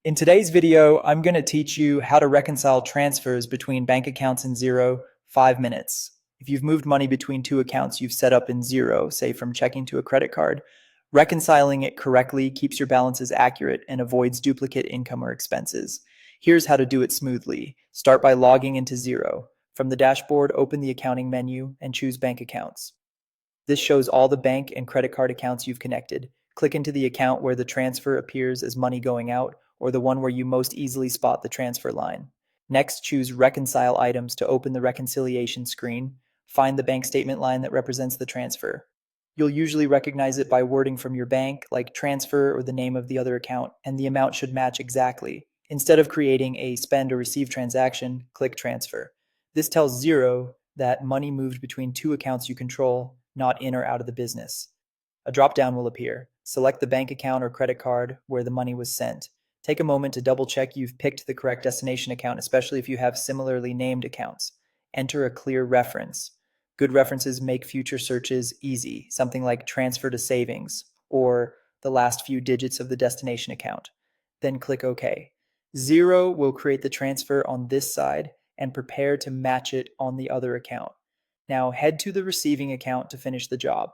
In today's video, I'm going to teach you how to reconcile transfers between bank accounts in Xero 5 minutes. If you've moved money between two accounts you've set up in Xero, say from checking to a credit card, reconciling it correctly keeps your balances accurate and avoids duplicate income or expenses. Here's how to do it smoothly. Start by logging into Xero. From the dashboard, open the accounting menu and choose bank accounts. This shows all the bank and credit card accounts you've connected. Click into the account where the transfer appears as money going out, or the one where you most easily spot the transfer line. Next, choose Reconcile items to open the reconciliation screen. Find the bank statement line that represents the transfer. You'll usually recognize it by wording from your bank, like transfer or the name of the other account, and the amount should match exactly. Instead of creating a spend or receive transaction, click transfer. This tells Xero that money moved between two accounts you control, not in or out of the business. A drop-down will appear. Select the bank account or credit card where the money was sent. Take a moment to double-check you've picked the correct destination account, especially if you have similarly named accounts. Enter a clear reference. Good references make future searches easy, something like transfer to savings or the last few digits of the destination account. Then click OK. Xero will create the transfer on this side and prepare to match it on the other account. Now head to the receiving account to finish the job.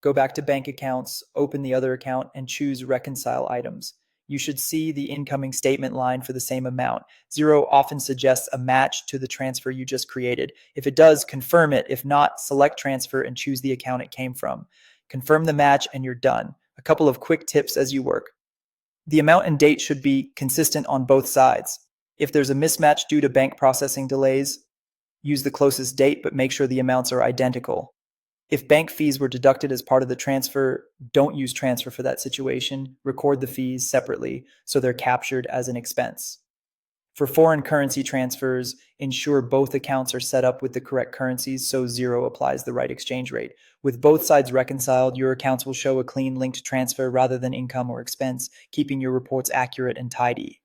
Go back to bank accounts, open the other account, and choose Reconcile items. You should see the incoming statement line for the same amount. Xero often suggests a match to the transfer you just created. If it does, confirm it. If not, select transfer and choose the account it came from. Confirm the match and you're done. A couple of quick tips as you work. The amount and date should be consistent on both sides. If there's a mismatch due to bank processing delays, use the closest date, but make sure the amounts are identical. If bank fees were deducted as part of the transfer, don't use transfer for that situation. Record the fees separately so they're captured as an expense. For foreign currency transfers, ensure both accounts are set up with the correct currencies so Xero applies the right exchange rate. With both sides reconciled, your accounts will show a clean linked transfer rather than income or expense, keeping your reports accurate and tidy.